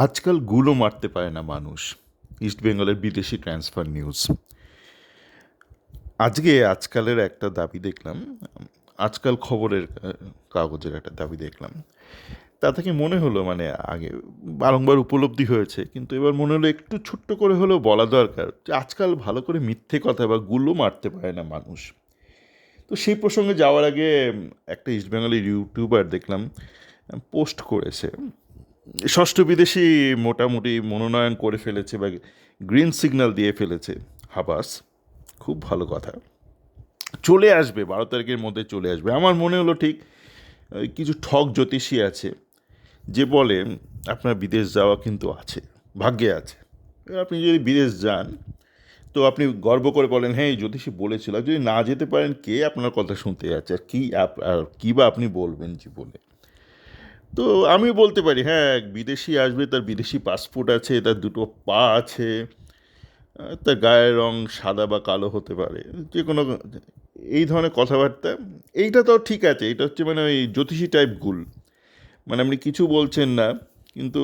আজকাল গুলো মারতে পারে না মানুষ। ইস্ট বেঙ্গলের বিদেশি ট্রান্সফার নিউজ। আজকালের একটা দাবি দেখলাম, আজকাল খবরের কাগজের একটা দাবি দেখলাম। তা থেকে মনে হলো মানে আগে বারংবার উপলব্ধি হয়েছে, কিন্তু এবার মনে হলো একটু ছোট্ট করে হলেও বলা দরকার যে আজকাল ভালো করে মিথ্যে কথা বা গুলো মারতে পারে না মানুষ। তো সেই প্রসঙ্গে যাওয়ার আগে একটা ইস্ট বেঙ্গলের ইউটিউবার দেখলাম পোস্ট করেছে, ষষ্ঠ বিদেশি মোটামুটি মনোনয়ন করে ফেলেছে বা গ্রিন সিগন্যাল দিয়ে ফেলেছে হাবাস। খুব ভালো কথা, চলে আসবে 12 তারিখের মধ্যে চলে আসবে। আমার মনে হলো ঠিক কিছু ঠক জ্যোতিষী আছে যে বলে আপনার বিদেশ যাওয়া কিন্তু আছে, ভাগ্যে আছে। এবার আপনি যদি বিদেশ যান তো আপনি গর্ব করে বলেন হ্যাঁ এই জ্যোতিষী বলেছিল, আর যদি না যেতে পারেন কে আপনার কথা শুনতে যাচ্ছে, আর কী বা আপনি বলবেন জীবনে। তো আমি বলতে পারি হ্যাঁ এক বিদেশি আসবে, তার বিদেশি পাসপোর্ট আছে, তার দুটো পা আছে, তার গায়ের রং সাদা বা কালো হতে পারে, যে কোনো এই ধরনের কথাবার্তা। এইটা তো ঠিক আছে, এটা হচ্ছে মানে ওই জ্যোতিষী টাইপ গুল। মানে আপনি কিছু বলছেন না, কিন্তু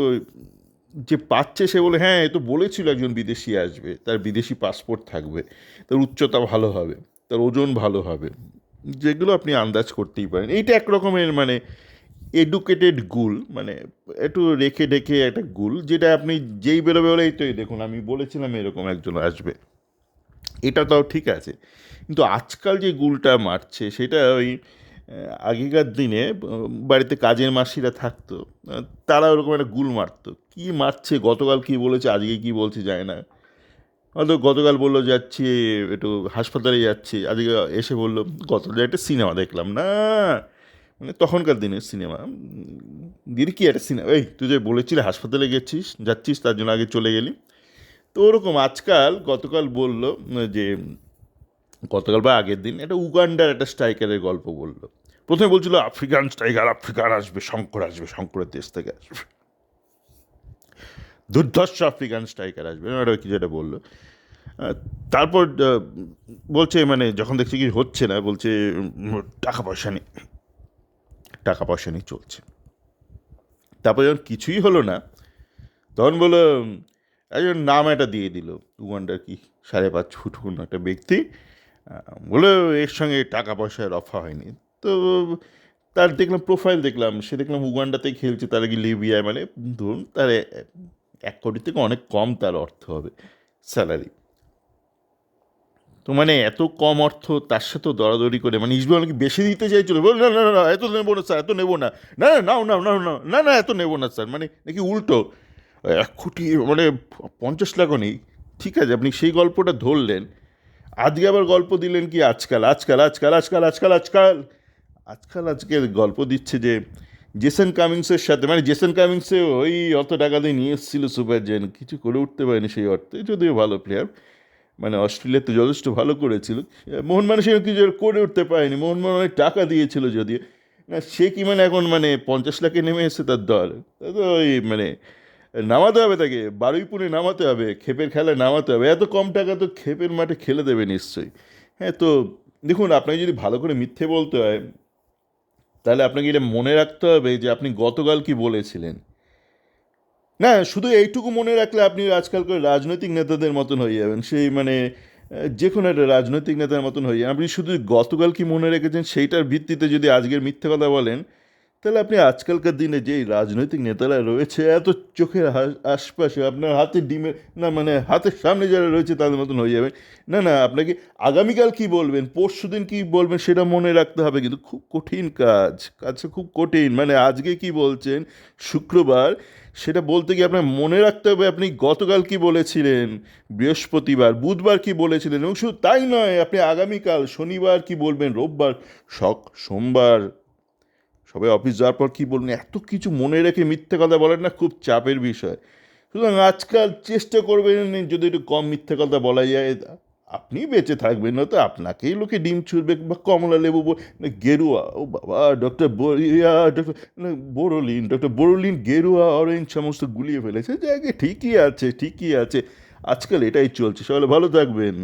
যে পাচ্ছে সে বলে হ্যাঁ এ তো বলেছিল একজন বিদেশি আসবে, তার বিদেশি পাসপোর্ট থাকবে, তার উচ্চতা ভালো হবে, তার ওজন ভালো হবে, যেগুলো আপনি আন্দাজ করতেই পারেন। এইটা এক রকমের মানে এডুকেটেড গুল, মানে একটু রেখে ডেকে একটা গুল, যেটা আপনি যেই বেরোবে বলে এই তো এই দেখুন আমি বলেছিলাম এরকম একজন আসবে। এটা তাও ঠিক আছে, কিন্তু আজকাল যে গুলটা মারছে সেটা ওই আগেকার দিনে বাড়িতে কাজের মাসিরা থাকতো, তারা ওরকম একটা গুল মারতো। কী মারছে, গতকাল কী বলেছে আজকে কী বলছে যায় না। হয়তো গতকাল বললো যাচ্ছি একটু হাসপাতালে যাচ্ছি, আজকে এসে বললো গতকাল একটা সিনেমা দেখলাম না, মানে তখনকার দিনের সিনেমা। দিদি কি একটা সিনেমা, এই তুই যে বলেছিলি হাসপাতালে যাচ্ছিস তার জন্য আগে চলে গেলি। তো ওরকম আজকাল গতকাল বললো যে গতকাল বা আগের দিন একটা উগান্ডার একটা স্ট্রাইকারের গল্প বললো। প্রথমে বলছিল আফ্রিকান স্ট্রাইকার, আফ্রিকার আসবে, শঙ্করের দেশ থেকে আসবে, দুর্ধর্ষ আফ্রিকান স্ট্রাইকার আসবে, একটা কিছু একটা বললো। তারপর বলছে মানে যখন দেখছি কি হচ্ছে না, বলছে টাকা পয়সা নেই, টাকা পয়সা নেই চলছে। তারপর যখন কিছুই হলো না তখন বললো একজন নাম একটা দিয়ে দিল, উগান্ডার কি 5.5 ফুট কোনো একটা ব্যক্তি, বলে এর সঙ্গে টাকা পয়সার অফার হয়নি। তো তার দেখলাম প্রোফাইল, দেখলাম উগান্ডাতে খেলছে, তার কি লিবিয়ায়, মানে ধরুন তার 1 কোটি থেকে অনেক কম তার অর্থ হবে স্যালারি। তো মানে এত কম অর্থ, তার সাথে দরাদরি করে মানে ইসবল কি বেশি দিতে চাইছিল, বল না না না না, এত নেবো না স্যার, এত নেবো না, না না নাও নাও নাও নাও, না না এত নেবো না স্যার, মানে নাকি উল্টো 1 কোটি মানে 50 লাখও নেই। ঠিক আছে, আপনি সেই গল্পটা ধরলেন, আজকে আবার গল্প দিলেন কি আজকাল আজকাল আজকাল আজকাল আজকাল আজকাল আজকাল আজকে গল্প দিচ্ছে যে জেসন কামিংসের সাথে, মানে জেসন কামিংসে ওই অত টাকা দিয়ে নিয়ে এসেছিল সুপার জেন, কিছু করে উঠতে পারেনি সেই অর্থে, যদিও ভালো প্লেয়ার, মানে অস্ট্রেলিয়াতে যথেষ্ট ভালো করেছিল। মোহনবাগান সে কিছু করে উঠতে পারেনি, মোহনবাগান অনেক টাকা দিয়েছিল যদিও। না সে কি মানে এখন মানে 50 লাখে নেমে এসেছে তার দল, তা তো ওই মানে নামাতে হবে তাকে, বারুইপুরে নামাতে হবে, খেপের খেলায় নামাতে হবে, এত কম টাকা তো খেপের মাঠে খেলে দেবে নিশ্চয়ই। হ্যাঁ, তো দেখুন আপনাকে যদি ভালো করে মিথ্যে বলতে হয় তাহলে আপনাকে এটা মনে রাখতে হবে যে আপনি গতকাল কি বলেছিলেন। না শুধু এইটুকু মনে রাখলে আপনি আজকালকার রাজনৈতিক নেতাদের মতন হয়ে যাবেন, সেই মানে যে কোনো একটা রাজনৈতিক নেতার মতন হয়ে যাবেন। আপনি শুধু গতকাল কি মনে রেখেছেন সেইটার ভিত্তিতে যদি আজকের মিথ্যে কথা বলেন, তাহলে আপনি আজকালকার দিনে যেই রাজনৈতিক নেতারা রয়েছে এত চোখের আশপাশে আপনার হাতের ডিমের না, মানে হাতের সামনে যারা রয়েছে তাদের মতন হয়ে যাবে। না না, আপনাকে আগামীকাল কি বলবেন, পরশু দিন কী বলবেন সেটা মনে রাখতে হবে, কিন্তু খুব কঠিন কাজটা খুব কঠিন। মানে আজকে কি বলছেন শুক্রবার, সেটা বলতে গিয়ে আপনার মনে রাখতে হবে আপনি গতকাল কি বলেছিলেন, বৃহস্পতিবার বুধবার কি বলেছিলেন, এবং শুধু তাই নয় আপনি আগামীকাল শনিবার কি বলবেন, রোববার, সোমবার সবাই অফিস যাওয়ার পর কী বলবেন, এত কিছু মনে রেখে মিথ্যে কথা বলেন না, খুব চাপের বিষয়। সুতরাং আজকাল চেষ্টা করবেন যদি একটু কম মিথ্যে কথা বলা যায়, আপনি বেঁচে থাকবেন, না তো আপনাকেই লোকে ডিম ছুঁড়বে বা কমলা লেবু গেরুয়া, ও বাবা ডক্টর বরিয়া, ডক্টর বোরোলিন গেরুয়া অরেঞ্জ সমস্ত গুলিয়ে ফেলেছে, জায়গায় ঠিকই আছে ঠিকই আছে। আজকাল এটাই চলছে, সবাই ভালো থাকবেন।